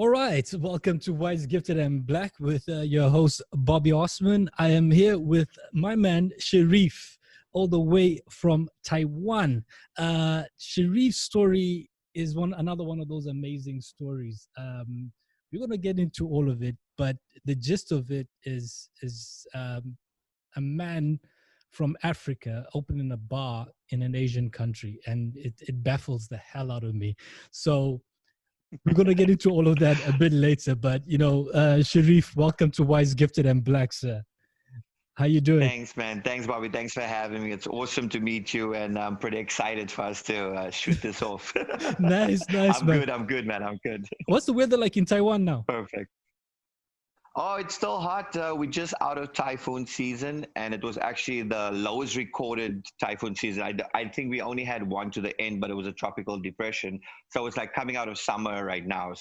All right, welcome to Wise, Gifted, and Black with your host, Bobby Osman. I am here with my man, Sharieff, all the way from Taiwan. Sharieff's story is another one of those amazing stories. We're going to get into all of it, but the gist of it is a man from Africa opening a bar in an Asian country, and it baffles the hell out of me. So we're going to get into all of that a bit later, but Sharieff, welcome to Wise, Gifted, and Black, sir. How you doing? Thanks, man. Thanks, Bobby. Thanks for having me. It's awesome to meet you, and I'm pretty excited for us to shoot this off. Nice, man. I'm good, man. I'm good. What's the weather like in Taiwan now? Perfect. Oh, it's still hot. We're just out of typhoon season, and it was actually the lowest recorded typhoon season. I think we only had one to the end, but it was a tropical depression. So it's like coming out of summer right now.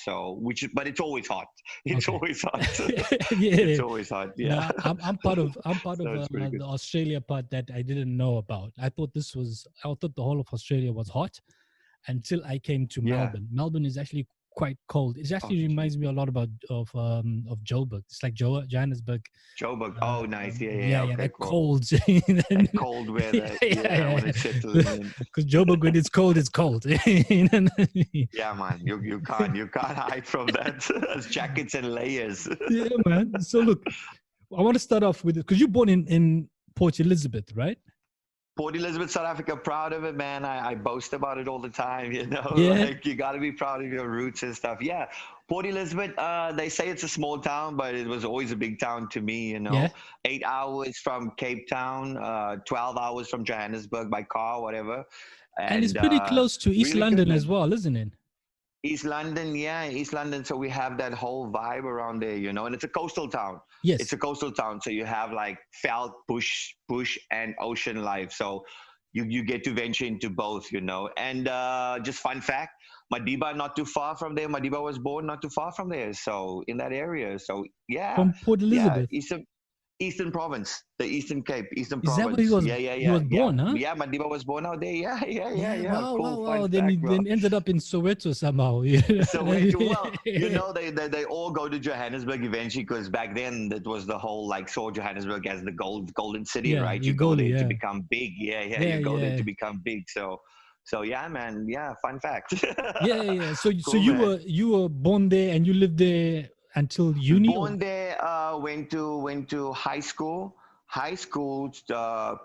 But it's always hot. It's always hot. It's always hot. Yeah. No, I'm part of the Australia part that I didn't know about. I thought the whole of Australia was hot until I came to Melbourne. Melbourne is actually quite cold. It actually reminds me a lot of Joburg. It's like Johannesburg. Joburg. Oh, nice. Yeah. Okay, that cold. That cold weather. Because Joburg, when it's cold, it's cold. Yeah, man. You can't hide from that. It's jackets and layers. Yeah, man. So look, I want to start off with it because you're born in Port Elizabeth, right? Port Elizabeth, South Africa, proud of it, man. I boast about it all the time, Yeah. Like you got to be proud of your roots and stuff. Yeah, Port Elizabeth, they say it's a small town, but it was always a big town to me, 8 hours from Cape Town, 12 hours from Johannesburg by car, whatever. And it's pretty close to East really London as well, isn't it? East London, yeah, East London. So we have that whole vibe around there, and it's a coastal town. Yes. It's a coastal town. So you have like veld, bush, and ocean life. So you get to venture into both, And just fun fact, Madiba not too far from there. Madiba was born not too far from there. So in that area. So yeah. From Port Elizabeth. Yeah, Eastern Province, the Eastern Cape, Eastern Province. Is that where he was? He was born, huh? Yeah, Madiba was born out there. Yeah. Wow. Then he ended up in Soweto somehow. Soweto. Well, they all go to Johannesburg eventually because back then it was the whole saw Johannesburg as the golden city, right? You go there to become big. You go there to become big. So yeah, man. Yeah, fun fact. Yeah. So you were born there and you lived there until uni? Born there, went to high school.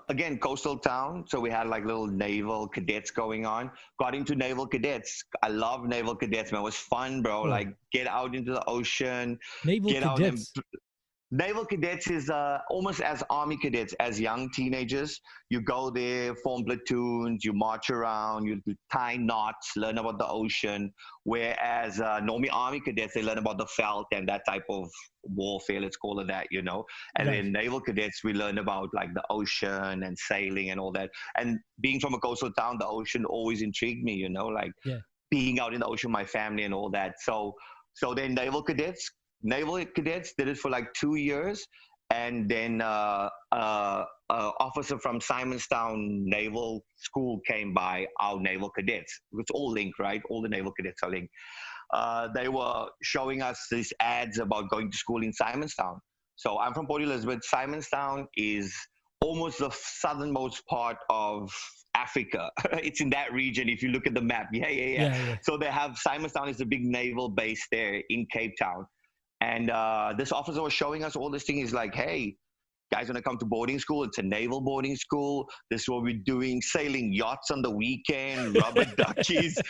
Again, coastal town. So we had little naval cadets going on. Got into naval cadets. I love naval cadets, man. It was fun, bro. Oh. Get out into the ocean. Naval cadets. Naval cadets is almost as army cadets, as young teenagers. You go there, form platoons, you march around, you tie knots, learn about the ocean. Whereas normally army cadets, they learn about the veld and that type of warfare, let's call it that, And then naval cadets, we learn about the ocean and sailing and all that. And being from a coastal town, the ocean always intrigued me, being out in the ocean, my family and all that. So then Naval cadets did it for 2 years, and then officer from Simonstown Naval School came by our naval cadets. It's all linked, right? All the naval cadets are linked. They were showing us these ads about going to school in Simonstown. So I'm from Port Elizabeth. Simonstown is almost the southernmost part of Africa. It's in that region if you look at the map. Yeah. So they have Simonstown is a big naval base there in Cape Town. And this officer was showing us all this thing. He's like, hey, guys want to come to boarding school? It's a naval boarding school. This is what we're doing, sailing yachts on the weekend, rubber duckies.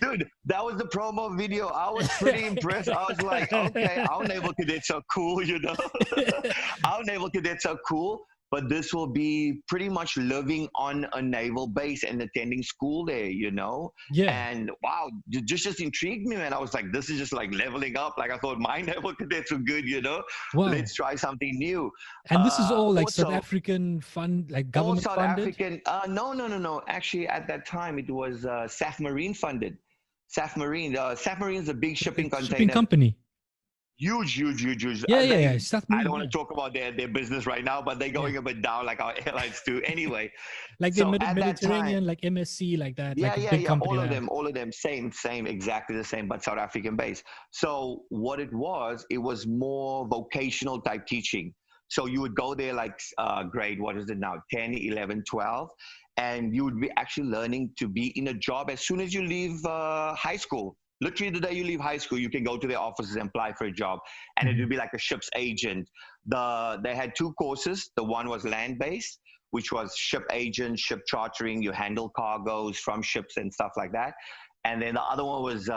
Dude, that was the promo video. I was pretty impressed. I was like, okay, our naval cadets are cool, Our naval cadets are cool. But this will be pretty much living on a naval base and attending school there, Yeah. And wow, it just intrigued me, man. I was like, this is just leveling up. I thought my naval cadets were good, Wow. Let's try something new. And this is all also, South African fund, government all South funded? African. No. Actually, at that time, it was SAF Marine funded. SAF Marine. SAF Marine is a big shipping container. Shipping company. huge. Yeah. Stuff I me. don't want to talk about their business right now, but they're going a bit down like our airlines do. Anyway, Like the so at that time, Mediterranean, like MSC, like that, like a big yeah, company like that. all of them, same, exactly the same, but South African based. So what it was more vocational type teaching. So you would go there like grade, what is it now, 10, 11, 12, and you would be actually learning to be in a job as soon as you leave high school. Literally the day you leave high school, you can go to their offices and apply for a job, and it would be like a ship's agent. They had two courses. The one was land-based, which was ship agent, ship chartering. You handle cargoes from ships and stuff like that. And then the other one was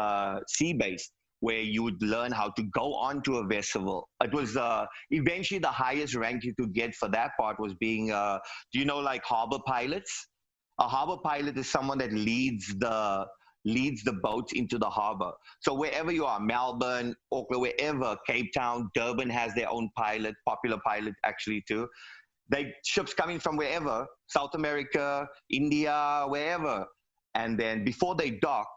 sea-based, where you would learn how to go onto a vessel. It was eventually the highest rank you could get for that part was being, do you know, like harbor pilots? A harbor pilot is someone that leads the boats into the harbor. So wherever you are, Melbourne, Auckland, wherever, Cape Town, Durban has their own pilot, popular pilot actually too. Ships coming from wherever, South America, India, wherever. And then before they dock,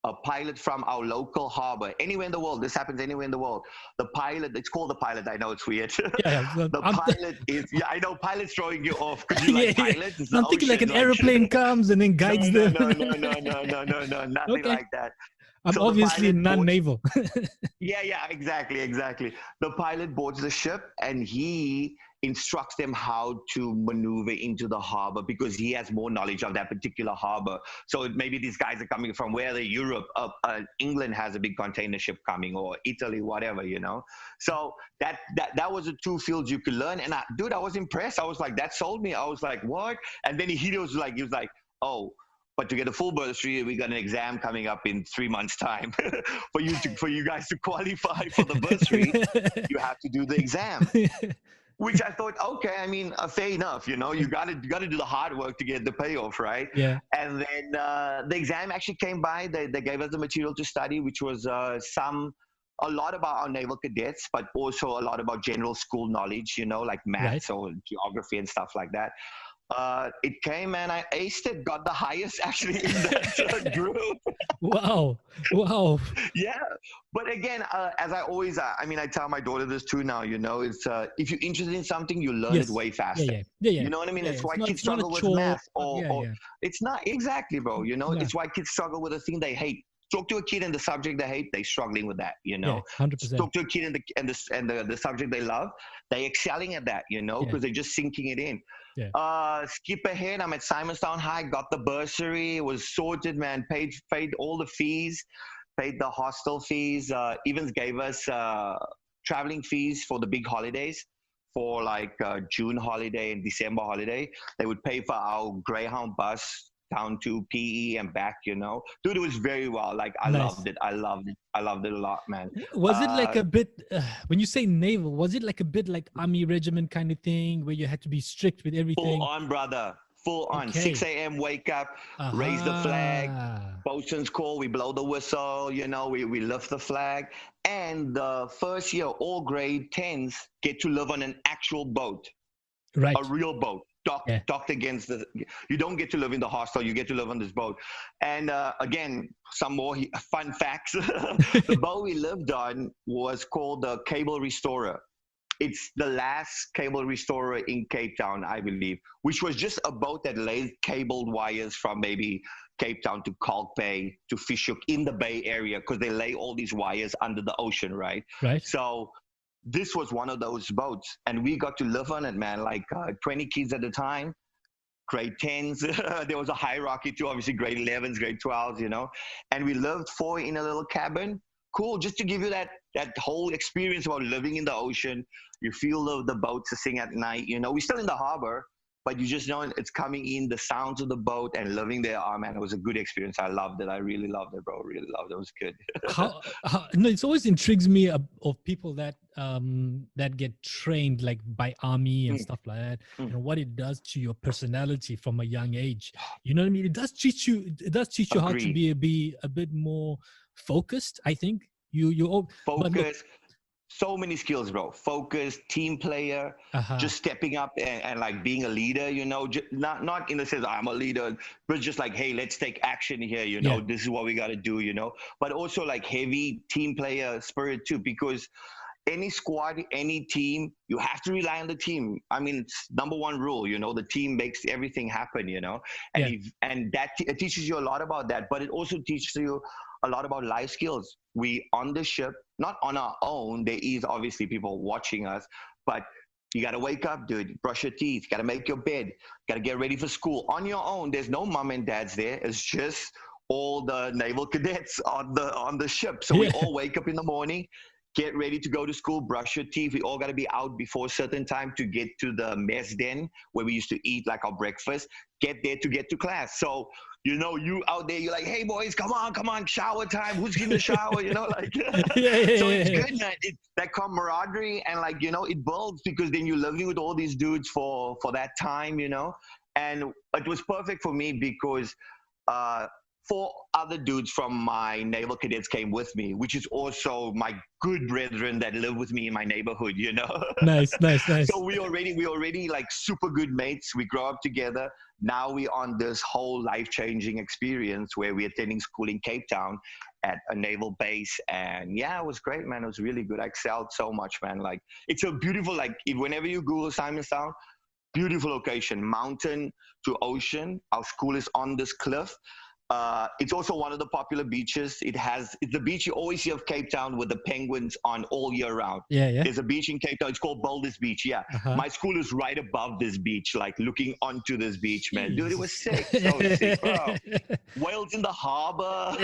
a pilot from our local harbor, anywhere in the world, this happens anywhere in the world. The pilot, it's called the pilot, I know it's weird. The pilot is, I know pilot's throwing you off because you like pilots. It's I'm thinking like an airplane comes and then guides them. No, nothing like that. I'm obviously non-naval. Yeah, exactly. The pilot boards the ship and he instructs them how to maneuver into the harbor because he has more knowledge of that particular harbor. So maybe these guys are coming from where Europe, England has a big container ship coming, or Italy, whatever, you know. So that was the two fields you could learn. And I was impressed. I was like, that sold me. I was like, what? And then he was like, oh, but to get a full bursary, we got an exam coming up in 3 months' time. for you guys to qualify for the bursary, you have to do the exam. Which I thought, okay, I mean, fair enough. You know, you got to do the hard work to get the payoff, right? Yeah. And then the exam actually came by. They gave us the material to study, which was a lot about our naval cadets, but also a lot about general school knowledge. You know, like maths or geography and stuff like that. It came and I aced it, got the highest actually in that group. Wow. Yeah. But again, as I always, I tell my daughter this too now, you know, it's if you're interested in something, you learn it way faster. Yeah. You know what I mean? It's why kids struggle with math or it's not exactly, bro. You know, it's why kids struggle with a thing they hate. Talk to a kid in the subject they hate, they're struggling with that, you know. 100%. Talk to a kid in the subject they love, they're excelling at that, you know, because they're just sinking it in. Skip ahead, I'm at Simonstown High, got the bursary, it was sorted, man, paid all the fees, paid the hostel fees, even gave us traveling fees for the big holidays, for like June holiday and December holiday. They would pay for our Greyhound bus down to PE and back, you know. Dude, it was very well. Like, I loved it. I loved it a lot, man. Was it like a bit, when you say naval, was it like a bit like army regiment kind of thing where you had to be strict with everything? Full on, brother. Full on. 6 a.m. wake up, raise the flag, boatswain's call, we blow the whistle, you know, we lift the flag. And the first year, all grade 10s get to live on an actual boat. Right. A real boat. Docked against you don't get to live in the hostel, you get to live on this boat. And again, some more fun facts. The boat we lived on was called the Cable Restorer. It's the last cable restorer in Cape Town, I believe, which was just a boat that laid cabled wires from maybe Cape Town to Kalk Bay to Fish Hook in the Bay Area, because they lay all these wires under the ocean, right? So this was one of those boats, and we got to live on it, man, like 20 kids at a time, grade 10s. There was a hierarchy too, obviously grade 11s, grade 12s, you know, and we lived 4 in a little cabin. Cool, just to give you that whole experience about living in the ocean. You feel the boats sing at night, you know. We're still in the harbor, but you just know it's coming in, the sounds of the boat and living there. Oh, man, it was a good experience. I loved it. I really loved it, bro. Really loved it. It was good. No, it's always intrigues me of people that that get trained like by army and stuff like that. You know what it does to your personality from a young age. You know what I mean? It does teach you. It does teach you how to be a bit more focused. I think you focus. So many skills, bro. Focus, team player, just stepping up and like being a leader, you know, not in the sense I'm a leader, but just like, hey, let's take action here, you know, this is what we got to do, you know, but also like heavy team player spirit too, because any squad, any team, you have to rely on the team. I mean, it's number one rule, you know, the team makes everything happen, you know, and it teaches you a lot about that, but it also teaches you a lot about life skills. We on the ship, not on our own. There is obviously people watching us, but you got to wake up, dude, brush your teeth, got to make your bed, got to get ready for school on your own. There's no mom and dads there. It's just all the naval cadets on the ship. So we all wake up in the morning, get ready to go to school, brush your teeth. We all got to be out before a certain time to get to the mess den where we used to eat like our breakfast, get there to get to class. So, you know, you out there, you're like, hey boys, come on, shower time. Who's getting the shower? You know, like, so it's good, man. That camaraderie and like, you know, it builds because then you're living with all these dudes for that time, you know, and it was perfect for me because, 4 other dudes from my naval cadets came with me, which is also my good brethren that live with me in my neighborhood, you know. Nice. So we already like super good mates. We grow up together. Now we're on this whole life-changing experience where we're attending school in Cape Town at a naval base, and yeah, it was great, man. It was really good. I excelled so much, man. Like, it's a beautiful, like, whenever you Google Simonstown, beautiful location, mountain to ocean. Our school is on this cliff. It's also one of the popular beaches. It's the beach you always see of Cape Town with the penguins on all year round. Yeah. There's a beach in Cape Town. It's called Boulders Beach. Yeah. My school is right above this beach, like looking onto this beach, man. Dude, it was sick. So sick, bro. Whales in the harbor.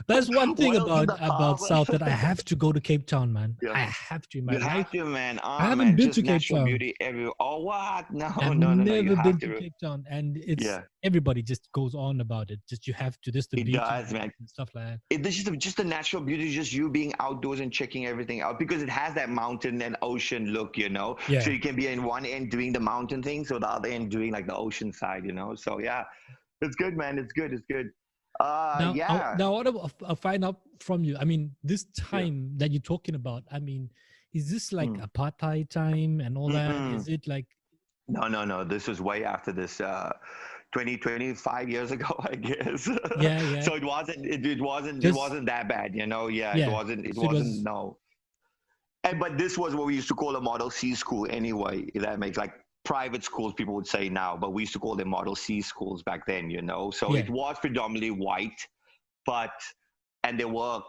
That's one thing about South that I have to go to Cape Town, man. I have to, man. You have to, man. Oh, I haven't man, been just to Cape natural Town. beauty everywhere. Oh, what? No. I've You never have been to. to Cape Town, and it's everybody just goes on about it. Just you have to. This the beach man. And stuff like that. This is just the natural beauty, just you being outdoors and checking everything out because it has that mountain and ocean look, you know. Yeah. So you can be in one end doing the mountain thing, so the other end doing like the ocean side, you know. So yeah, it's good, man. It's good. Now, yeah. Now, what I'll find out from you. I mean, this time that you're talking about. I mean, is this like apartheid time and all that? Is it like? No. This was way after this. 25 years ago, I guess. Yeah. So it wasn't that bad, you know. It wasn't no. But this was what we used to call a Model C school anyway. If that makes like private schools, people would say now, but we used to call them Model C schools back then, you know. So it was predominantly white, and there were,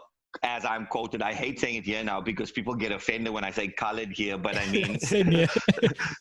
as I'm quoted, I hate saying it here now because people get offended when I say colored here, but I mean, Same here.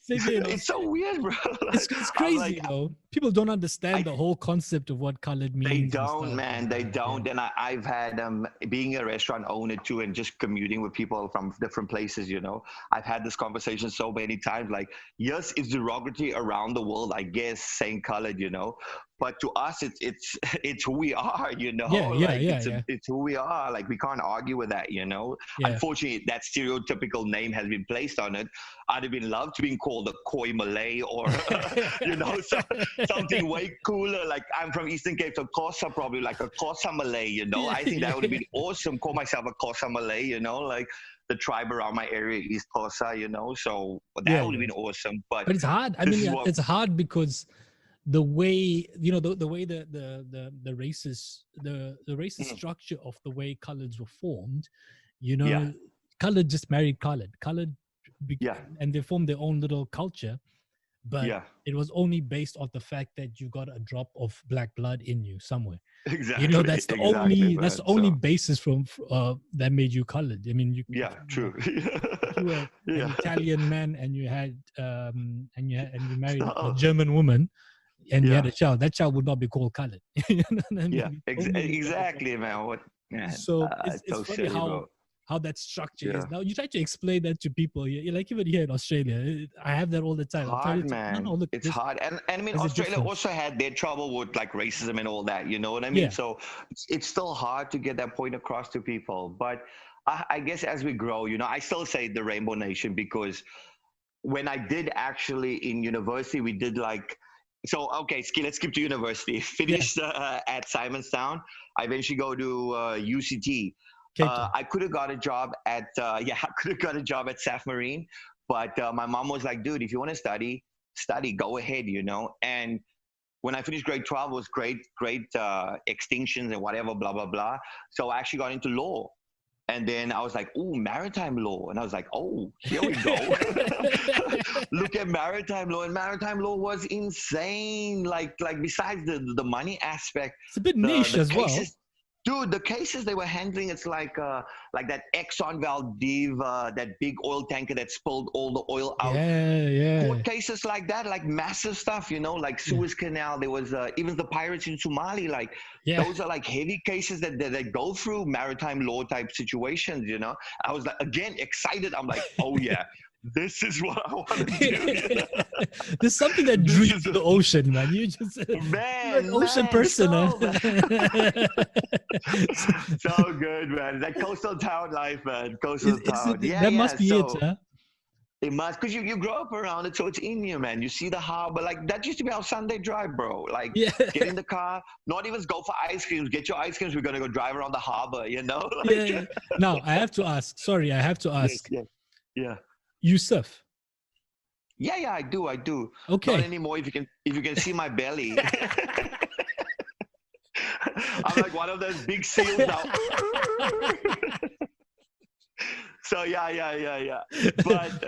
It's so weird, bro. It's crazy, like, though. People don't understand the whole concept of what colored means. They don't, man. They don't. And I've had, being a restaurant owner too, and just commuting with people from different places, you know, I've had this conversation so many times. Like, yes, it's derogatory around the world, I guess, saying colored, you know, but to us, it's who we are, you know. It's who we are. Like, we can't argue with that, you know. Unfortunately, that stereotypical name has been placed on it. I'd have been loved to be called a Khoi Malay or, you know, something way cooler. Like, I'm from Eastern Cape, so Xhosa, probably like a Xhosa Malay, you know. I think that would have been awesome. Call myself a Xhosa Malay, you know, like the tribe around my area is Xhosa, you know. So that would have been awesome. But it's hard. I mean, it's hard because the way, you know, the way the racist structure of the way coloreds were formed, you know, colored just married colored, and they formed their own little culture. But it was only based off the fact that you got a drop of black blood in you somewhere. Exactly. You know, that's the only basis from that made you colored. I mean, true. You were an Italian man, and you had and you married a German woman, and you had a child. That child would not be called colored. You know what I mean? Exactly, man. What? Man, so it's so funny how that structure is. Now you try to explain that to people. You're like, even here in Australia, I have that all the time. Hard, man. Look, it's hard. And I mean, Australia also had their trouble with like racism and all that, you know what I mean? So it's still hard to get that point across to people. But I guess as we grow, you know, I still say the Rainbow Nation because when I did actually in university, we did like, so, okay, let's skip to university. Finished at Simonstown. I eventually go to UCT. I could have got a job at SAF Marine, but my mom was like, dude, if you want to study, go ahead, you know. And when I finished grade 12, it was great extinctions and whatever, blah, blah, blah. So I actually got into law. And then I was like, "Oh, maritime law," and I was like, "Oh, here we go." Look at maritime law, and maritime law was insane. Like besides the money aspect, It's a bit niche as well. cases, dude, the cases they were handling, it's like that Exxon Valdez, that big oil tanker that spilled all the oil out. Yeah. Court cases like that, like massive stuff, like Suez Canal. There was even the pirates in Somali. Like those are like heavy cases that go through maritime law type situations. I was like, again, excited. I'm like, oh yeah. This is what I want to do. There's something that drew you to the ocean, man. You just you're an ocean person. So good, man. That coastal town life, man. Coastal town. That must be it, huh? It must, because you grow up around it, so it's in you, man. You see the harbor. Like, that used to be our Sunday drive, bro. Like, get in the car, not even go for ice creams. Get your ice creams. We're going to go drive around the harbor, Like, Now, I have to ask. Sorry, I have to ask. Yeah. You surf? Yeah, I do. Okay. Not anymore. If you can see my belly. I'm like one of those big seals now. So yeah. But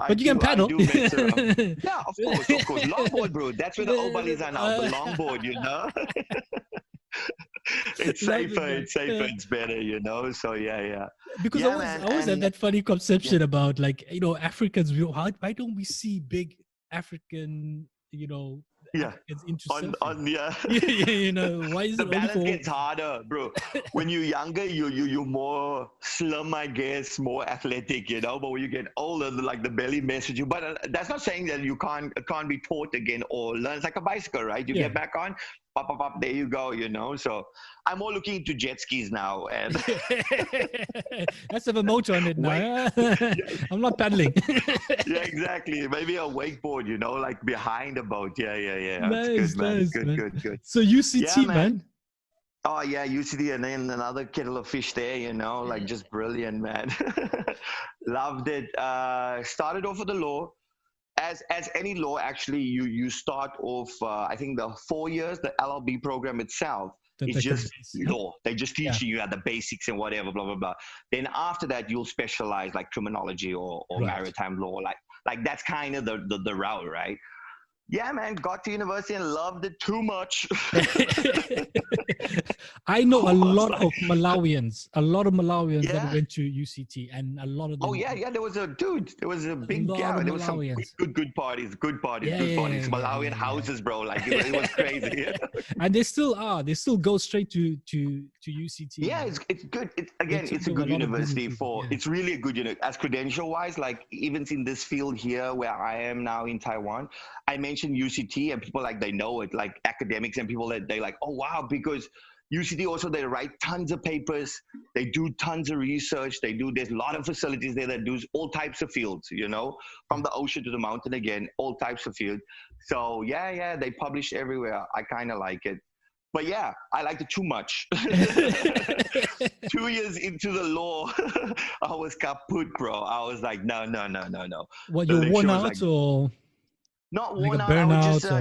But you can paddle. I do mess around. Yeah, of course. Longboard, bro. That's where the old buddies are now. The longboard, It's safer. It's better, So yeah. Because I always had that funny conception about Africans. Why don't we see big African, Africans into surfing? Why is the it balance only gets harder, bro. When you're younger, you're more slim, I guess, more athletic, But when you get older, like the belly messes you. But that's not saying that you can't be taught again or learn. It's like a bicycle, right? You get back on, pop, there you go, So I'm more looking into jet skis now, and let's have a motor on it now. I'm not paddling. Yeah, exactly. Maybe a wakeboard, like behind a boat. Yeah. Nice, It's good, man. Good. So UCT, man. Oh yeah, UCT, and then another kettle of fish there, like just brilliant, man. Loved it. Started off with the law. As any law, actually, you start off, I think the 4 years, the LLB program itself is just law. They just teach you the basics and whatever, blah, blah, blah. Then after that, you'll specialize like criminology or maritime law. Like that's kind of the route, right? Yeah, man, got to university and loved it too much. I know a lot of Malawians that went to UCT, and a lot of them. Oh, yeah, there was a big gap. There was some good parties. Malawian houses, bro. Like, it was crazy. And they still are. They still go straight to UCT. Yeah, it's good. It's a good university it's really a good university. As credential-wise, like, even in this field here where I am now in Taiwan, I mentioned UCT and people they know it, like academics and people that they like, oh wow, because UCT also, they write tons of papers, they do tons of research, there's a lot of facilities there that do all types of fields, from the ocean to the mountain, again, all types of fields. So yeah, they publish everywhere. I kind of like it. But yeah, I liked it too much. 2 years into the law, I was kaput, bro. I was like, no. What, you're worn out or? Not worn out. I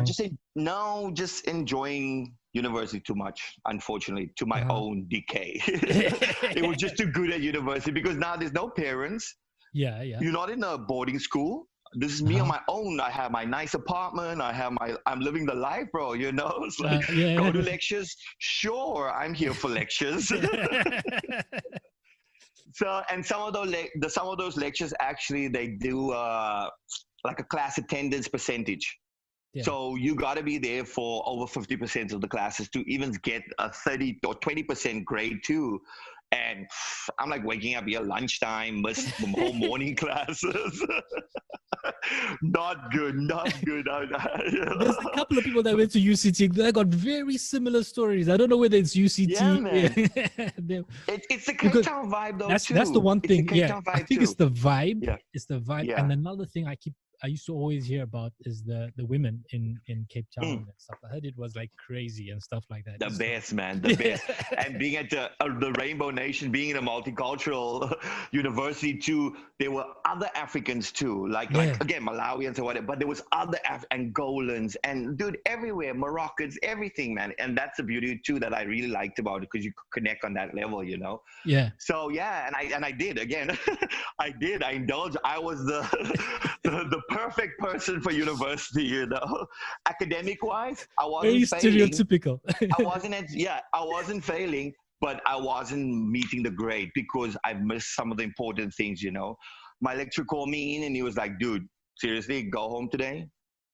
was just enjoying university too much, unfortunately, to my own decay. It was just too good at university because now there's no parents. Yeah. You're not in a boarding school. This is me on my own. I have my nice apartment. I'm living the life, bro. It's like, go to lectures. Sure, I'm here for lectures. So, and some of those lectures, actually, they do like a class attendance percentage. Yeah. So you got to be there for over 50% of the classes to even get a 30 or 20% grade too. And I'm like waking up here lunchtime, miss the whole morning classes. Not good. There's a couple of people that went to UCT that got very similar stories. I don't know whether it's UCT. Yeah, man. It's the Cape Town vibe, though. That's the one thing. Yeah, I think it's the vibe. Yeah. It's the vibe. Yeah. And another thing I used to always hear about is the women in Cape Town Mm. and stuff. I heard it was like crazy and stuff like that. The So, best, man, the best. And being at the Rainbow Nation, being in a multicultural university too, there were other Africans too, yeah, like again Malawians or whatever. But there was other Angolans and dude everywhere, Moroccans, everything, man. And that's the beauty too that I really liked about it because you could connect on that level, you know. yeah. So yeah, and I did again. I indulged. I was the perfect person for university, you know. Academic wise, I Very wasn't failing. stereotypical. I wasn't failing, but I wasn't meeting the grade because I missed some of the important things, you know. My lecturer called me in and he was like, dude, seriously, go home today,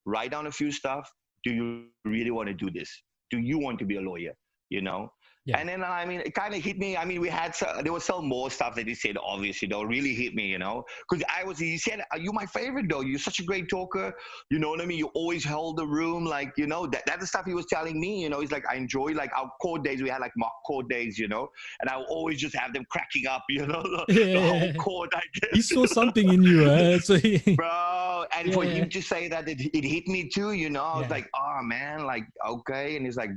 write down a few stuff. Do you really want to do this? Do you want to be a lawyer? You know? Yeah. And then, I mean, it kind of hit me. I mean, there was some more stuff that he said, obviously, though, really hit me, you know? Because he said, are you my favorite, though? You're such a great talker. You know what I mean? You always held the room. Like, you know, that's the stuff he was telling me, you know? He's like, I enjoy, like, our court days. We had, like, mock court days, you know? And I would always just have them cracking up, you know? The whole court, I guess. He saw something in you, so Bro, and for him to say that, it hit me, too, you know? I was like, oh, man, like, okay. And he's like,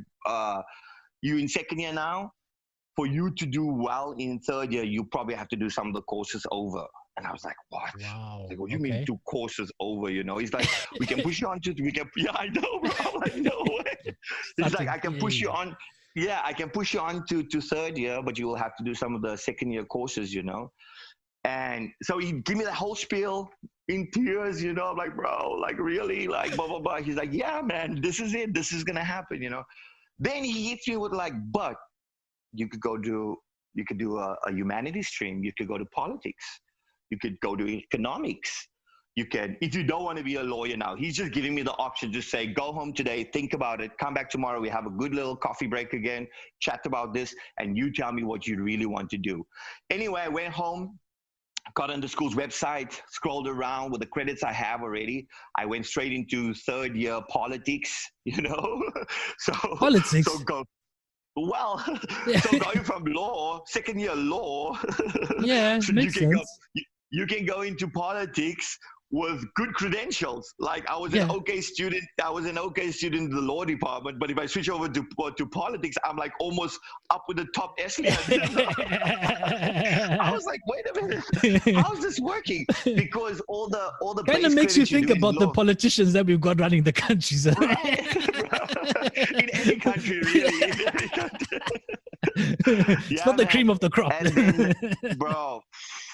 you in second year now? For you to do well in third year, you probably have to do some of the courses over. And I was like, what? Wow. Like, what do you mean do courses over, you know? He's like, we can push you on to, yeah, I know, bro. Like, no way. He's like, I can push you on. Yeah, I can push you on to third year, but you will have to do some of the second year courses, you know? And so he gave me the whole spiel in tears, you know? I'm like, bro, like, really? Like, blah, blah, blah. He's like, yeah, man, this is it. This is going to happen, you know? Then he hits me with like, but you could do a humanities stream. You could go to politics. You could go to economics. You can, if you don't want to be a lawyer now, he's just giving me the option to say, go home today, think about it, come back tomorrow. We have a good little coffee break again, chat about this, and you tell me what you really want to do. Anyway, I went home, got on the school's website, scrolled around with the credits I have already. I went straight into third year politics, you know. Politics. So going from law, second year law, yeah, so makes sense. You can go into politics with good credentials. Like I was an okay student. I was an okay student in the law department, but if I switch over to politics, I'm like almost up with the top echelon. I was like, wait a minute, how's this working? Because all the kind of makes you think about the politicians that we've got running the countries. Right? In any country, really. In any country. It's not the cream of the crop. And then, bro,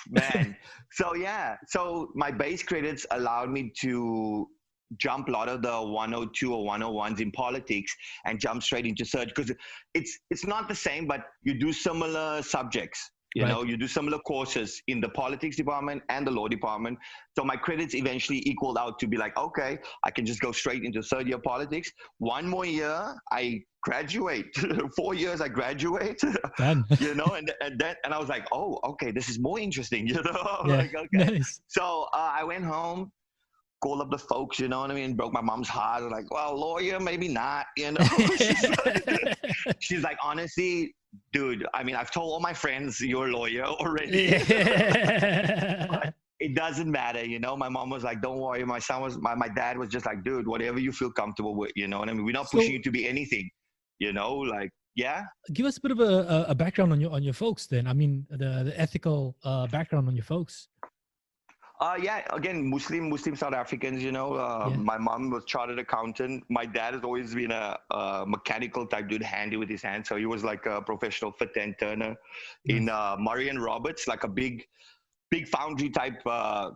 man. So my base credits allowed me to jump a lot of the 102 or 101s in politics and jump straight into search because it's not the same, but you do similar subjects. You know, you do similar courses in the politics department and the law department. So my credits eventually equaled out to be like, okay, I can just go straight into third year politics. One more year, I graduate. 4 years, I graduate. You know, and I was like, oh, okay, this is more interesting. You know, like, okay. Nice. So I went home, called up the folks. You know what I mean? Broke my mom's heart. I was like, well, lawyer, maybe not. You know, she's like, honestly. Dude, I mean, I've told all my friends you're a lawyer already. But it doesn't matter, you know. My mom was like, don't worry. My dad was just like, dude, whatever you feel comfortable with, you know what I mean? We're not pushing you to be anything, you know, like, yeah. Give us a bit of a background on your folks then. I mean, the ethical background on your folks. Yeah, again, Muslim South Africans, you know. My mom was chartered accountant. My dad has always been a mechanical type dude, handy with his hands. So he was like a professional fitter and turner in Murray and Roberts, like a big foundry type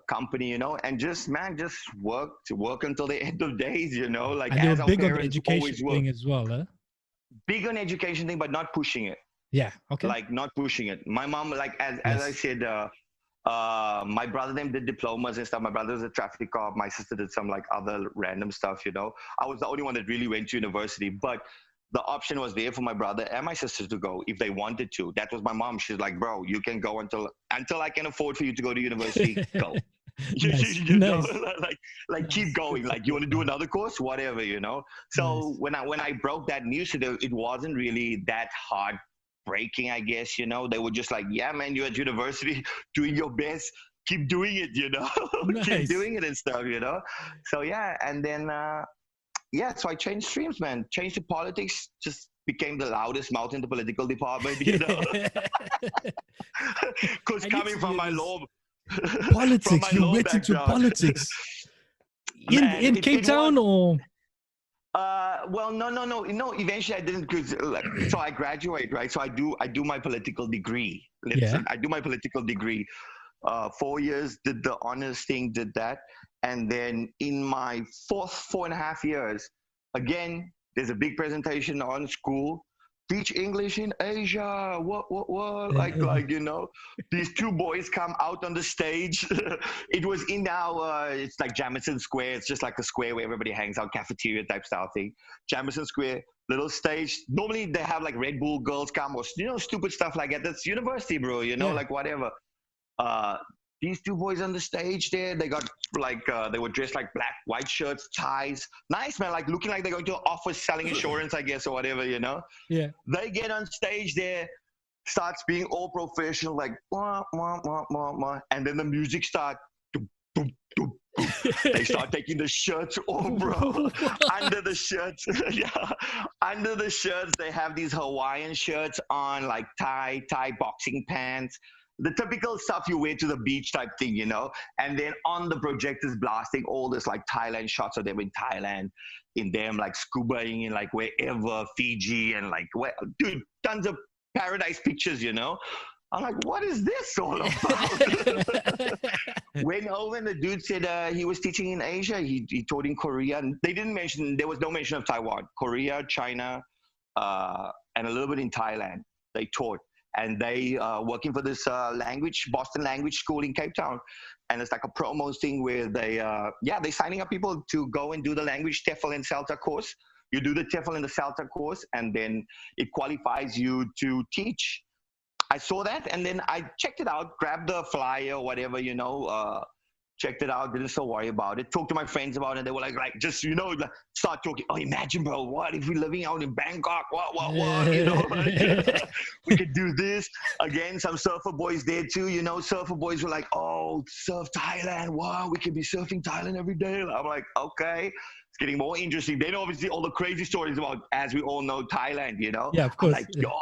company, you know. And just work until the end of days, you know. Like and they were big on the education thing as well, huh? Big on education thing, but not pushing it. Yeah. Okay. Like not pushing it. My mom, like as I said. My brother them did diplomas and stuff. My brother was a traffic cop. My sister did some like other random stuff, you know. I was the only one that really went to university, but the option was there for my brother and my sister to go if they wanted to. That was my mom. She's like, bro, you can go until I can afford for you to go to university, go. You know, like keep going. Like you want to do another course, whatever, you know. So when I broke that news to them, it wasn't really that hard breaking, I guess, you know. They were just like, yeah, man, you're at university doing your best, keep doing it, you know, keep Nice. doing it and stuff, you know. So yeah, and then yeah, so I changed streams, man. Changed to politics. Just became the loudest mouth in the political department, you know. Because I need coming to from hear my this. low, from my Politics. You low went into background, politics man, in Cape it was. Town, or Well, no. Eventually, I didn't, because like, so I graduate, right? So I do my political degree. yeah. Listen, I do my political degree. 4 years, did the honors thing, did that, and then in my 4.5 years, again, there's a big presentation on school. Teach English in Asia. What? Like you know, these two boys come out on the stage. It was in our, it's like Jamison Square. It's just like a square where everybody hangs out, cafeteria type style thing. Jamison Square, little stage. Normally they have like Red Bull girls come, or stupid stuff like that. That's university, bro. Yeah. Like whatever. Uh, these two boys on the stage there, they got like, they were dressed like black, white shirts, ties. Nice, man, like looking like they're going to an office selling insurance, I guess, or whatever, you know. Yeah. They get on stage there, starts being all professional, like, wah, wah, wah, wah, wah. And then the music starts. They start taking the shirts off, bro. Under the shirts, yeah. Under the shirts, they have these Hawaiian shirts on, like tie boxing pants. The typical stuff you wear to the beach type thing, you know. And then on the projectors blasting all this like Thailand shots of them in Thailand, in them like scubaing in like wherever, Fiji, and like, dude, tons of paradise pictures, you know. I'm like, what is this all about? Went over and the dude said he was teaching in Asia. He taught in Korea. And they didn't mention, there was no mention of Taiwan. Korea, China, and a little bit in Thailand. They taught. And they working for this Boston language school in Cape Town. And it's like a promo thing where they're signing up people to go and do the language TEFL and CELTA course. You do the TEFL and the CELTA course, and then it qualifies you to teach. I saw that, and then I checked it out, grabbed the flyer or whatever, you know, checked it out, didn't so worry about it. Talked to my friends about it. They were like just, you know, start talking. Oh, imagine, bro, what if we're living out in Bangkok? What, you know, like, we could do this. Again, some surfer boys there too, you know. Surfer boys were like, oh, surf Thailand. Wow, we could be surfing Thailand every day. I'm like, okay. It's getting more interesting. Then obviously all the crazy stories about, as we all know, Thailand, you know. Yeah, of I'm course. like, yo,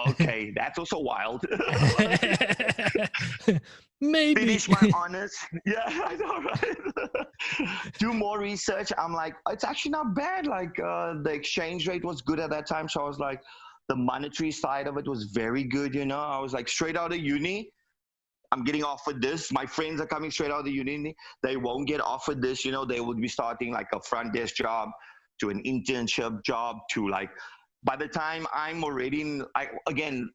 okay, that's also wild. Maybe. Finish my honors. Yeah, I know, right? Do more research. I'm like, it's actually not bad. Like the exchange rate was good at that time. So I was like, the monetary side of it was very good, you know. I was like, straight out of uni, I'm getting offered this. My friends are coming straight out of the uni. They won't get offered this, you know. They would be starting like a front desk job to an internship job to like, by the time I'm already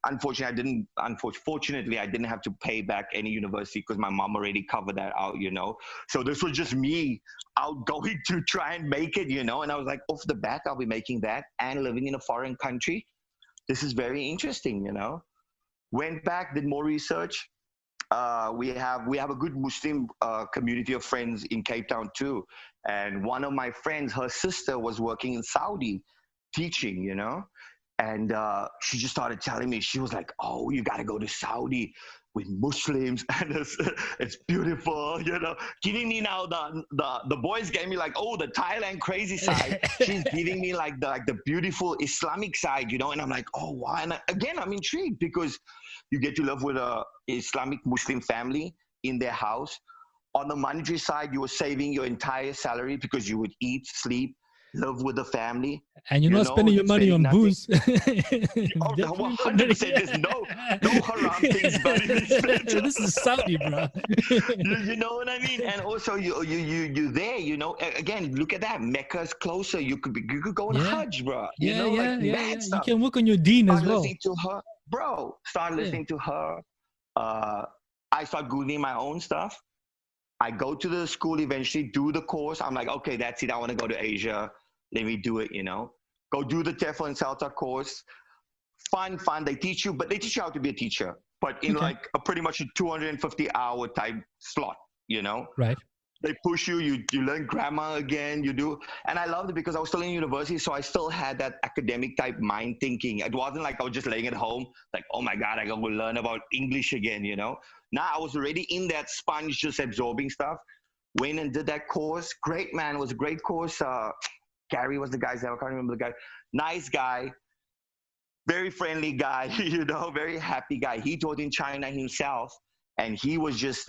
unfortunately, I didn't have to pay back any university because my mom already covered that out, you know. So this was just me out going to try and make it, you know. And I was like, off the bat, I'll be making that and living in a foreign country. This is very interesting, you know. Went back, did more research. We have a good Muslim community of friends in Cape Town too. And one of my friends, her sister was working in Saudi teaching, you know, and she just started telling me, she was like, oh, you got to go to Saudi with Muslims, and it's beautiful, you know, giving me now the boys gave me like, oh, the Thailand crazy side. She's giving me like the beautiful Islamic side, you know, and I'm like, oh, why? And again, I'm intrigued because you get to live with a Islamic Muslim family in their house. On the monetary side, you were saving your entire salary because you would eat, sleep, live with the family. And you're not spending your money on nothing. booze. Oh, 100%. There's no haram things, buddy. This is Saudi, bro. You know what I mean? And also, you there, you know. Again, look at that. Mecca's closer. You could go on Hajj, bro. You know, yeah. Stuff. You can work on your deen as well. Listening to her, bro. Start listening to her. I start Googling my own stuff. I go to the school eventually, do the course. I'm like, okay, that's it. I want to go to Asia. Let me do it, you know. Go do the TEFL and CELTA course. Fun. They teach you how to be a teacher, but in like pretty much a 250-hour type slot, you know. Right. They push you, you learn grammar again, you do. And I loved it because I was still in university, so I still had that academic type mind thinking. It wasn't like I was just laying at home, like, oh my God, I got to learn about English again, you know? Now I was already in that sponge, just absorbing stuff. Went and did that course. Great, man. It was a great course. Gary was the guy's name. I can't remember the guy. Nice guy. Very friendly guy, you know, very happy guy. He taught in China himself. And he was just,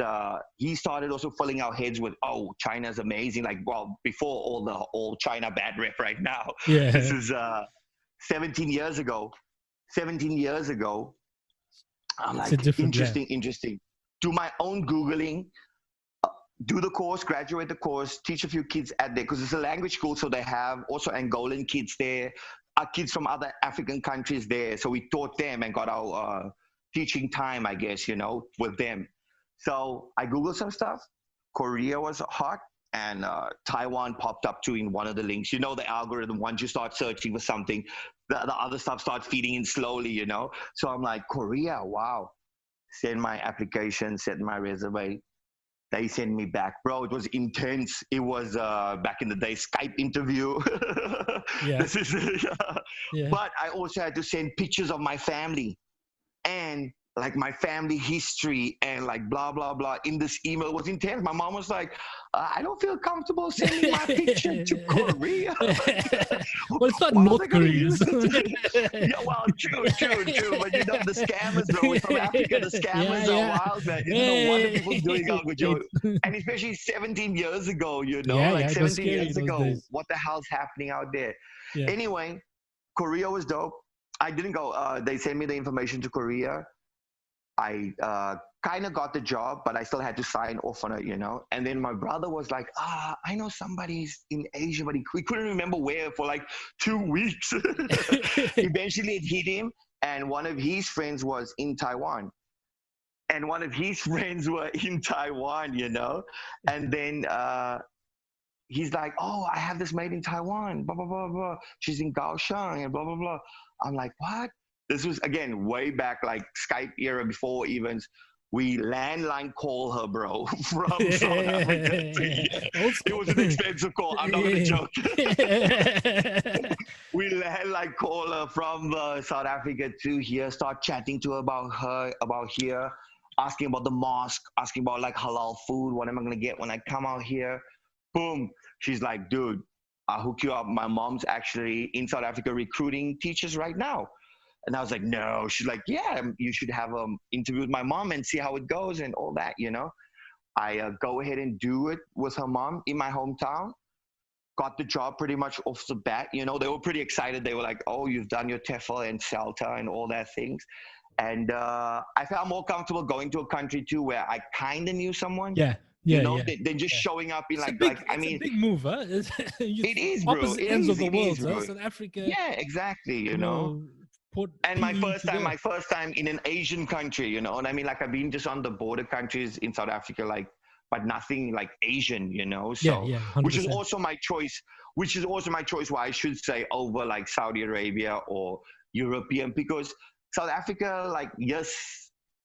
he started also filling our heads with, oh, China's amazing. Like, well, before all China bad rep right now. Yeah. This is 17 years ago. 17 years ago. I'm like, interesting. Do my own Googling, do the course, graduate the course, teach a few kids at there, because it's a language school, so they have also Angolan kids there, kids from other African countries there. So we taught them and got our teaching time, I guess, you know, with them. So I Googled some stuff. Korea was hot, and Taiwan popped up too in one of the links. You know, the algorithm, once you start searching for something, the other stuff starts feeding in slowly, you know. So I'm like, Korea, wow. Send my application, send my resume. They sent me back. Bro, it was intense. It was, back in the day, Skype interview. Yeah. Yeah. But I also had to send pictures of my family and like my family history and like blah, blah, blah in this email. It was intense. My mom was like, I don't feel comfortable sending my picture to Korea. Well, it's not North Korea. Yeah, well, true. But you know, the scammers, bro, from Africa, the scammers are wild, man. You don't know what the people's doing out with you. And especially 17 years ago, you know, like 17 years ago, what the hell's happening out there? Yeah. Anyway, Korea was dope. I didn't go. They sent me the information to Korea. I kind of got the job, but I still had to sign off on it, you know. And then my brother was like, I know somebody's in Asia, but he couldn't remember where for like 2 weeks. Eventually it hit him, and one of his friends was in Taiwan. And one of his friends were in Taiwan, you know. And then he's like, oh, I have this mate in Taiwan, blah, blah, blah, blah. She's in Kaohsiung and blah, blah, blah. I'm like, what? This was, again, way back, like Skype era before even. We landline call her, bro, from South Africa to here. It was an expensive call. I'm not going to joke. We landline call her from South Africa to here, start chatting to her about here, asking about the mosque, asking about like halal food. What am I going to get when I come out here? Boom. She's like, dude, I'll hook you up. My mom's actually in South Africa recruiting teachers right now. And I was like, no. She's like, yeah, you should have an interview with my mom and see how it goes and all that, you know. I go ahead and do it with her mom in my hometown. Got the job pretty much off the bat, you know. They were pretty excited. They were like, oh, you've done your TEFL and CELTA and all that things. And I felt more comfortable going to a country too where I kind of knew someone. Yeah. You know, than just showing up in it's a big move, huh? It is, bro. Opposite ends of the world, huh? South Africa. Yeah, exactly. You know. And my first time in an Asian country, you know, and I mean, like I've been just on the border countries in South Africa, like, but nothing like Asian, you know. So, which is also my choice. Why I should say over like Saudi Arabia or European, because South Africa, like, yes,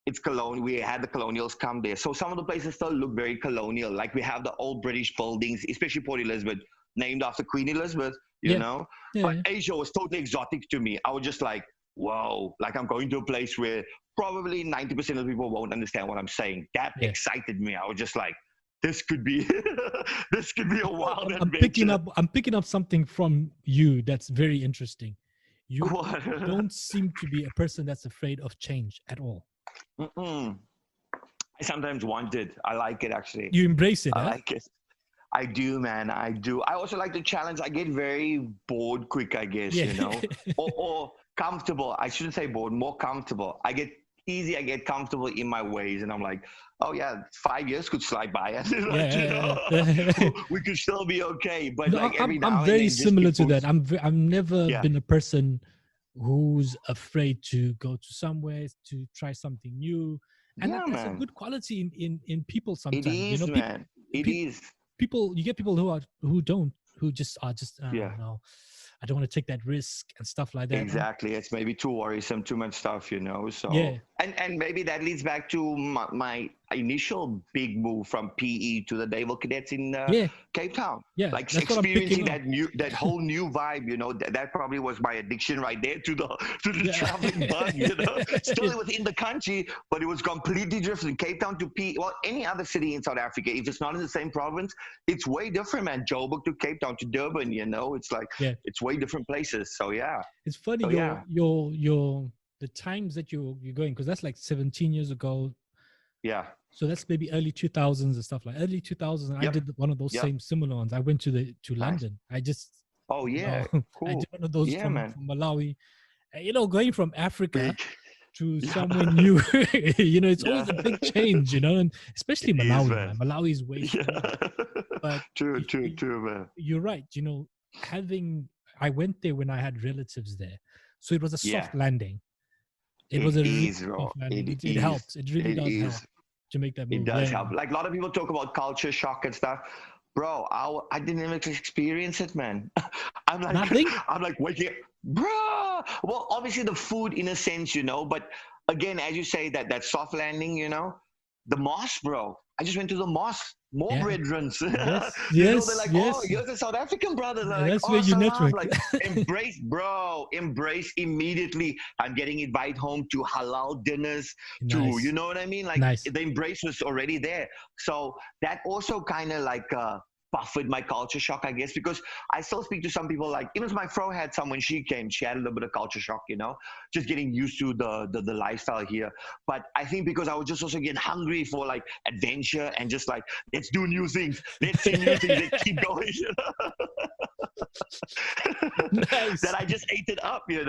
it's colonial. We had the colonials come there, so some of the places still look very colonial. Like we have the old British buildings, especially Port Elizabeth, named after Queen Elizabeth. You know, but Asia was totally exotic to me. I was just like, whoa, like I'm going to a place where probably 90% of the people won't understand what I'm saying. That excited me. I was just like, this could be a wild adventure. I'm picking up something from you that's very interesting. You don't seem to be a person that's afraid of change at all. I sometimes want it. I like it, actually. You embrace it. I like it. I do, man. I do. I also like the challenge. I get very bored quick, I guess, you know, or comfortable. I shouldn't say bored, more comfortable. I get comfortable in my ways. And I'm like, oh yeah, 5 years could slide by. We could still be okay. But no, like every now and then, I'm very similar to that. I've never been a person who's afraid to go to somewhere to try something new. And that's a good quality in people sometimes. It is, you know, man. It is. You get people who just are no, I don't want to take that risk and stuff like that. Exactly. It's maybe too worrisome, too much stuff, you know. So And maybe that leads back to my initial big move from PE to the Naval Cadets in Yeah, Cape Town. yeah, Like that's what I'm experiencing picking up. that whole new vibe, you know, that probably was my addiction right there to the Yeah. traveling bug, you know. Still within the country, but it was completely different. Cape Town to PE, well, any other city in South Africa, if it's not in the same province, it's way different, man. Joburg to Cape Town to Durban, you know, it's like Yeah. it's way different places. So yeah, It's funny so yeah, your the times that you're going, because that's like 17 years ago. yeah, So that's maybe early 2000s and stuff like early 2000s. And I yep, did one of those yep, same similar ones. I went to nice. London. I just, Oh yeah, I cool. did one of those Yeah, man. from Malawi. Going from Africa Big. to Yeah. somewhere new, it's always Yeah. a big change, and especially It is, Malawi, man. man. Malawi is way smaller. Yeah. But True, true, true, man. you're right. I went there when I had relatives there, so it was a Yeah. soft landing. It was It a really is, bro. soft landing. It It is. helps. It really It does help is. to make that It move. does Yeah, help. Like a lot of people talk about culture shock and stuff. Bro, I didn't even experience it, man. I'm like, nothing. I'm like waking up, bro. Well, obviously the food in a sense, but again, as you say, that soft landing, the mosque, bro. I just went to the mosque. More Yeah. brethrens. Yes. They're Yes. like, oh, Yes. you're the South African brothers. They're Yeah, like, that's where oh, you salam. network. Like, embrace, bro. Embrace immediately. I'm getting invited home to halal dinners, Nice. you know what I mean? Like, Nice. the embrace was already there. So that also kind of like buffered my culture shock, I guess, because I still speak to some people, like even my fro had some when she came, she had a little bit of culture shock, just getting used to the lifestyle here. But I think because I was just also getting hungry for like adventure and just like, let's do new things, let's see new things, let's keep going, Nice. that I just ate it up, Yeah.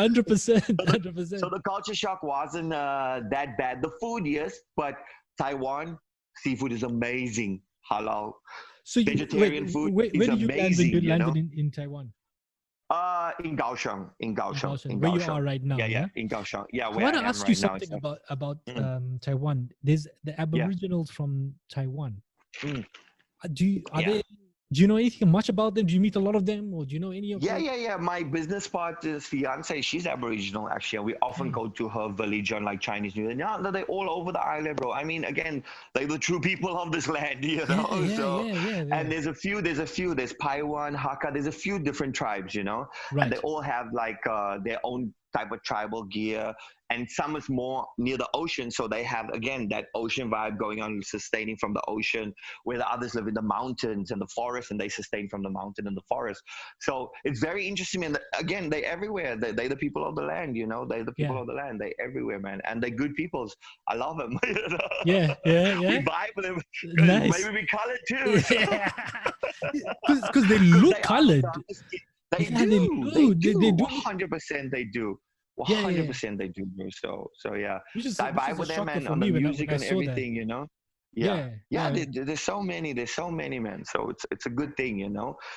100%. 100%. So the culture shock wasn't that bad. The food, yes, but Taiwan seafood is amazing. Halal. So Vegetarian food where is did you land when amazing, you landed in Taiwan? In Kaohsiung. In Where you are right now? Yeah, in Kaohsiung. Yeah, I where want I to am ask you right now. something about Mm. Taiwan. There's the Yeah. Aboriginals from Taiwan. Mm. Do you know anything much about them? Do you meet a lot of them, or do you know any of them? Yeah. My business partner's fiance, she's Aboriginal actually, and we often go to her village on like Chinese New Year. Yeah, they're all over the island, bro. I mean, again, they're the true people of this land, Yeah. And there's a few. There's Paiwan, Hakka. There's a few different tribes, Right. and they all have like their own type of tribal gear, and some is more near the ocean, so they have again that ocean vibe going on, sustaining from the ocean, where the others live in the mountains and the forest, and they sustain from the mountain and the forest. So it's very interesting, and again, they everywhere. They the people of the land, they're the people of the land. They everywhere, man, and they're good peoples. I love them. Yeah. We vibe with them. Nice. Maybe we colored too. Because they look colored. They Yeah, do. they do. They do. 100% they do. Yeah. 100% they do, bro. So yeah. Which is I vibe a with them, shocker man, for on me the when music I and saw that. everything, Yeah. There's so many. There's so many, man. So it's a good thing,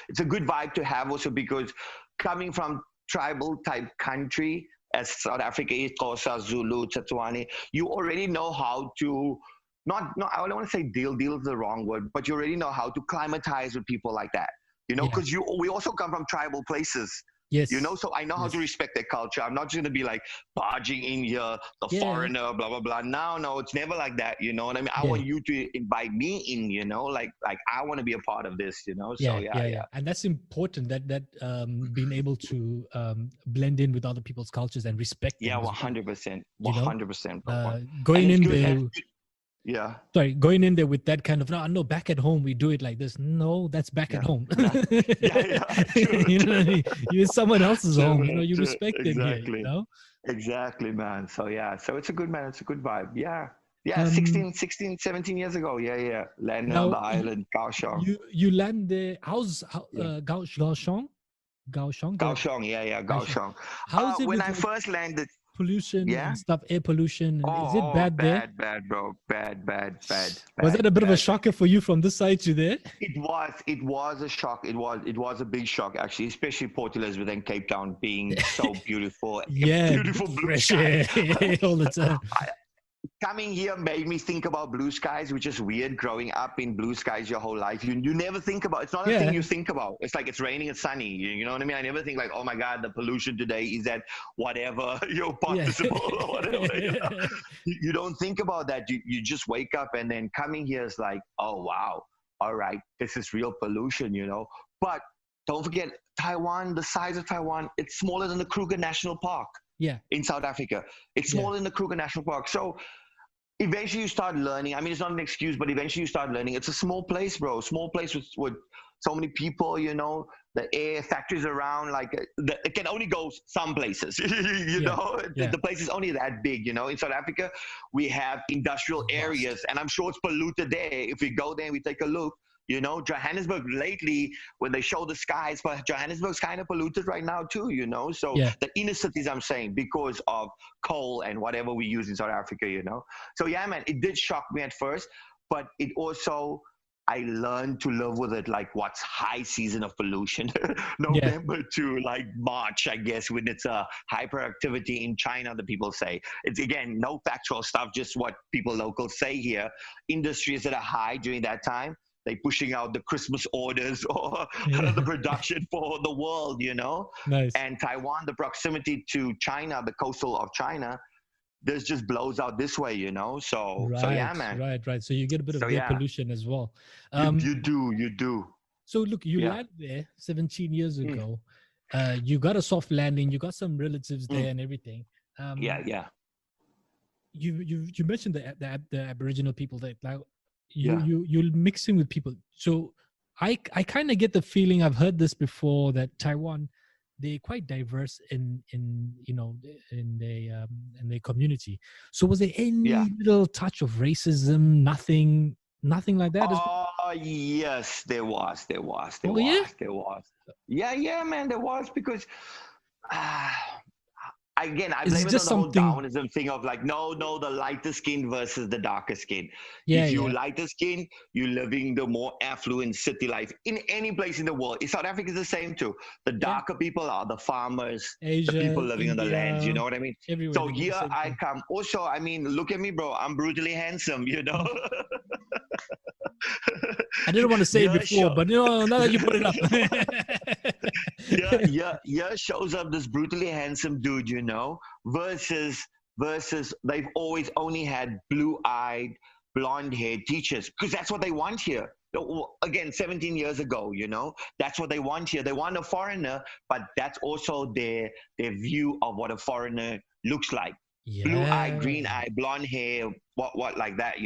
It's a good vibe to have also, because coming from tribal type country as South Africa is, Xhosa, Zulu, Tswana, you already know how to not I don't want to say deal is the wrong word, but you already know how to climatize with people like that. Because we also come from tribal places. Yes. So I know how to respect their culture. I'm not just going to be like barging in here, the foreigner, blah, blah, blah. No, it's never like that. You know what I mean? I want you to invite me in, like I want to be a part of this, So yeah. And that's important, that being able to blend in with other people's cultures and respect them. Yeah, 100%. 100%. Going in there. Yeah. Sorry, going in there with that kind of, no, back at home we do it like this. No, that's back at home. True, you know what I mean? You're someone else's home. You respect it exactly. here. Exactly, man. So yeah, so it's a good vibe. Yeah. 16, 17 years ago. Yeah. Landing on the island, Kaohsiung. You land there. Kaohsiung? Kaohsiung, yeah, Kaohsiung. How's it when I first landed? Pollution and stuff, air pollution. Is it bad there? Bad, bro. Bad. Was that a bit of a shocker for you from this side to there? It was a shock. It was a big shock, actually, especially Port Elizabeth and Cape Town being so beautiful. Yeah, beautiful blue fresh air all the time. coming here made me think about blue skies, which is weird. Growing up in blue skies your whole life, you never think about. It's not a thing you think about. It's like it's raining, it's sunny. You know what I mean? I never think like, oh my God, the pollution today is at whatever your participle or whatever. You don't think about that. You just wake up, and then coming here is like, oh wow, all right, this is real pollution, But don't forget, Taiwan, the size of Taiwan, it's smaller than the Kruger National Park. Yeah. In South Africa. It's smaller than the Kruger National Park. So eventually you start learning. I mean, it's not an excuse, but eventually you start learning. It's a small place, bro. Small place with so many people, the air, factories around, like it can only go some places, The place is only that big, In South Africa, we have industrial areas, and I'm sure it's polluted there. If we go there and we take a look, Johannesburg lately, when they show the skies, but Johannesburg's kind of polluted right now too, So the inner cities, I'm saying, because of coal and whatever we use in South Africa, So yeah, man, it did shock me at first, but it also, I learned to live with it, like what's high season of pollution, November to like March, I guess, when it's a hyperactivity in China, the people say. It's, again, no factual stuff, just what people locals say here. Industries that are high during that time, they pushing out the Christmas orders or the production for the world, Nice. And Taiwan, the proximity to China, the coastal of China, this just blows out this way, So yeah, man. Right. So you get a bit of air pollution as well. You do. So look, you landed there 17 years ago. You got a soft landing. You got some relatives there and everything. Yeah. You mentioned the Aboriginal people that like you're mixing with people. So I kind of get the feeling, I've heard this before, that Taiwan, they're quite diverse in their community. So was there any little touch of racism? Nothing like that? Oh yes, there was. There was. Yeah, man, there was, because again, I blame it on the whole Darwinism thing of like, no, the lighter skin versus the darker skin. If you're lighter skin, you're living the more affluent city life in any place in the world. In South Africa is the same too. The darker people are the farmers, Asia, the people living on the lands, you know what I mean? So here I come. Also, I mean, look at me, bro. I'm brutally handsome, I didn't want to say it before, but now that you put it up. yeah, shows up this brutally handsome dude, versus they've always only had blue-eyed, blonde-haired teachers, because that's what they want here. Again, 17 years ago, that's what they want here. They want a foreigner, but that's also their view of what a foreigner looks like. Blue-eyed, green-eyed, blonde hair, what like that,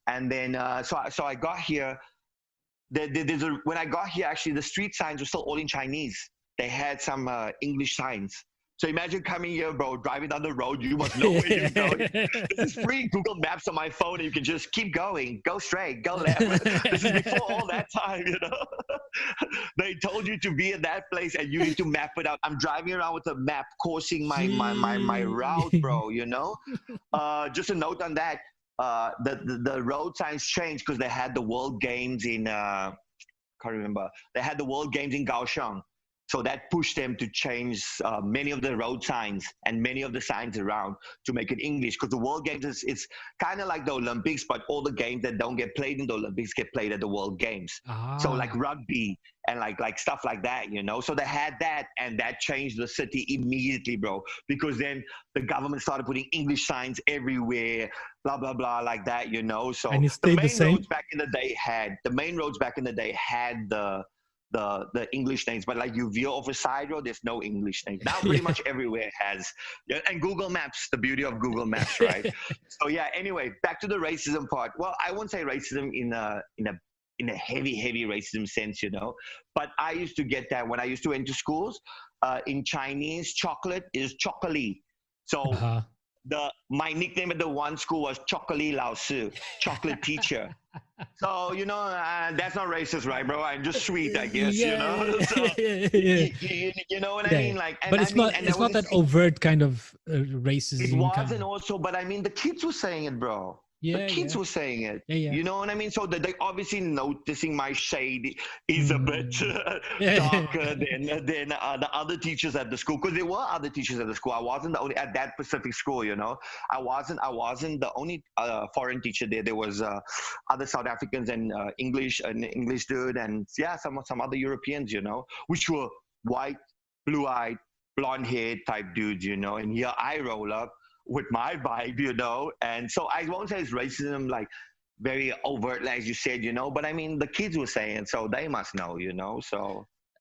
And then, so I got here. When I got here, actually, the street signs were still all in Chinese. They had some English signs. So imagine coming here, bro, driving down the road. You must know where you're going. This is free Google Maps on my phone, and you can just keep going. Go straight, go left. This is before all that time, They told you to be at that place, and you need to map it out. I'm driving around with a map, coursing my route, bro, Just a note on that. The road signs changed because they had the World Games in can't remember. They had the World Games in Kaohsiung, so that pushed them to change many of the road signs and many of the signs around to make it English. Because the World Games it's kind of like the Olympics, but all the games that don't get played in the Olympics get played at the World Games. So like rugby and like stuff like that, So they had that, and that changed the city immediately, bro. Because then the government started putting English signs everywhere, blah blah blah, like that, So and it stayed the main roads back in the day had the English names, but like you veer off a side road, there's no English names. Now pretty much everywhere has, and Google Maps, the beauty of Google Maps, right? So yeah, anyway, back to the racism part. Well, I won't say racism in a heavy racism sense, but I used to get that when I used to enter schools. In Chinese, chocolate is chocolate. So my nickname at the one school was Chocolate Lao Sư, chocolate teacher. So, that's not racist, right, bro? I'm just sweet, I guess, So, you know what I mean? Like, but it's not that overt kind of racism. It wasn't also, but I mean, the kids were saying it, bro. The Yeah, kids yeah, were saying it. yeah, yeah. You know what I mean? So that they obviously noticing my shade is a bit Mm. Yeah, darker than the other teachers at the school, because there were other teachers at the school. I wasn't the only at that specific school. You know, I wasn't the only foreign teacher there. There was other South Africans and an English dude, and yeah, some other Europeans. You know, which were white, blue-eyed, blonde-haired type dudes. You know, and here I roll up with my vibe, you know. And so I won't say it's racism like very overt, as you said, you know, but I mean, the kids were saying, so they must know, you know, so.